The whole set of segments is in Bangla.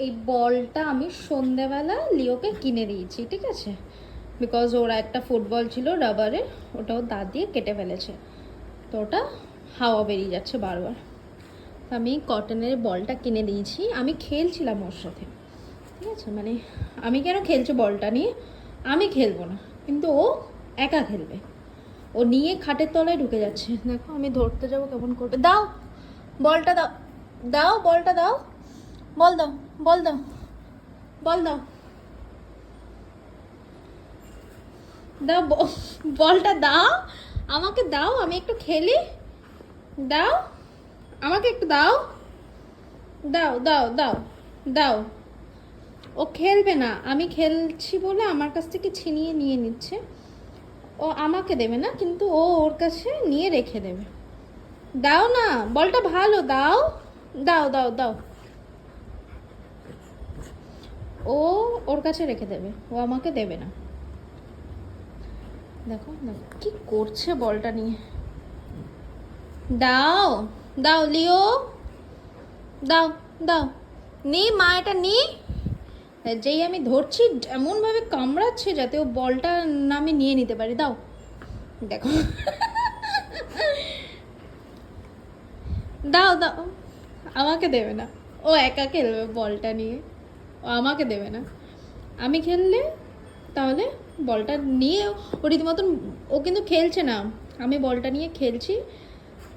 এই বলটা আমি সন্ধেবেলা লিওকে কিনে দিয়েছি, ঠিক আছে, বিকজ ওরা একটা ফুটবল ছিল রাবারের, ওটাও দাঁত দিয়ে কেটে ফেলেছে, তো ওটা হাওয়া বেরিয়ে যাচ্ছে বারবার। তো আমি কটনের বলটা কিনে দিয়েছি, আমি খেলছিলাম ওর সাথে, ঠিক আছে, মানে আমি কেন খেলছি বলটা নিয়ে, আমি খেলবো না, কিন্তু ও একা খেলবে, ও নিয়ে খাটের তলায় ঢুকে যাচ্ছে। দেখো আমি ধরতে যাবো কেমন করবে। দাও বলটা, দাও দাও বলটা, দাও বল, দাও বল, দাও বল, দাও দাও বলটা দাও, আমাকে দাও, আমি একটু খেলি, দাও আমাকে একটু দাও, দাও দাও দাও দাও। ও খেলবে না, আমি খেলছি বলে আমার কাছ থেকে ছিনিয়ে নিয়ে নিচ্ছে। ও আমাকে দেবে না, কিন্তু ও ওর কাছে নিয়ে রেখে দেবে। দাও না বলটা, ভালো, দাও দাও দাও দাও। ও ওর কাছে রেখে দেবে, ও আমাকে দেবে না। দেখো দেখো কি করছে বলটা নিয়ে। দাও দাও লিও, দাও দাও, নি মা, এটা নি। যেই আমি ধরছি এমনভাবে কামড়াচ্ছে যাতে ও বলটা না আমি নিয়ে নিতে পারি। দাও, দেখো দাও দাও, আমাকে দেবে না, ও একা খেলবে বলটা নিয়ে, ও আমাকে দেবে না। আমি খেললে তাহলে বলটা নিয়ে ও রীতিমতন, ও কিন্তু খেলছে না, আমি বলটা নিয়ে খেলছি,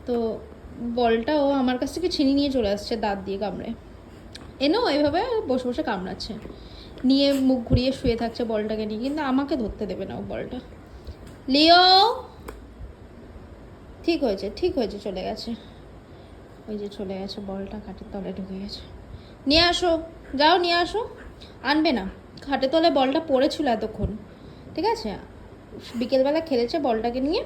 তো বলটা ও আমার কাছ থেকে ছিনিয়ে নিয়ে চলে আসছে দাঁত দিয়ে কামড়ে, এনেও এইভাবে বসে বসে কামড়াচ্ছে, নিয়ে মুখ ঘুরিয়ে শুয়ে থাকছে বলটাকে নিয়ে, কিন্তু আমাকে ধরতে দেবে না ও বলটা। লিও, ঠিক হয়েছে ঠিক হয়েছে, চলে গেছে, ওই যে চলে গেছে, বলটা খাটের তলায় ঢুকে গেছে। নিয়ে আসো, যাও নিয়ে আসো। আনবে না, খাটের তলায় বলটা পড়েছিল এতক্ষণ, ঠিক আছে, বিকেলবেলা খেলেছে বলটাকে নিয়ে,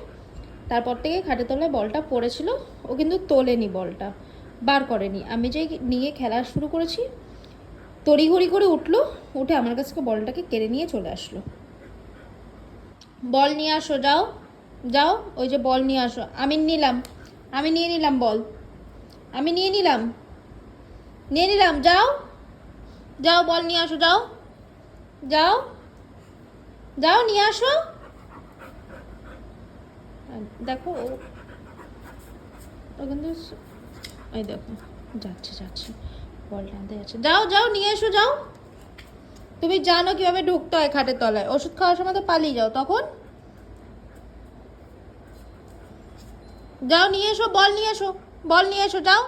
তারপর থেকে খাটের তলায় বলটা পড়েছিল, ও কিন্তু তোলেনি বলটা, বার করেনি। আমি যেই নিয়ে খেলা শুরু করেছি, তড়িঘড়ি করে উঠলো, উঠে আমার কাছ থেকে বলটাকে কেড়ে নিয়ে চলে আসলো। বল নিয়ে আসো, যাও যাও, ওই যে বল নিয়ে আসো। আমি নিলাম, আমি নিয়ে নিলাম বল, আমি নিয়ে নিলাম, নিয়ে নিলাম, যাও যাও বল নিয়ে আসো, যাও যাও যাও নিয়ে আসো। দেখো ও কিন্তু, এই দেখো যাচ্ছে যাচ্ছে, বলটা আনতে যাচ্ছে, যাও যাও নিয়ে এসো, যাও। তুমি জানো কিভাবে ঢুকতে হয় খাটের তলায়, ওষুধ খাওয়ার সময় তো পালিয়ে যাও তখন। যাও নিয়ে এসো বল, নিয়ে এসো বল, নিয়ে এসো, যাও।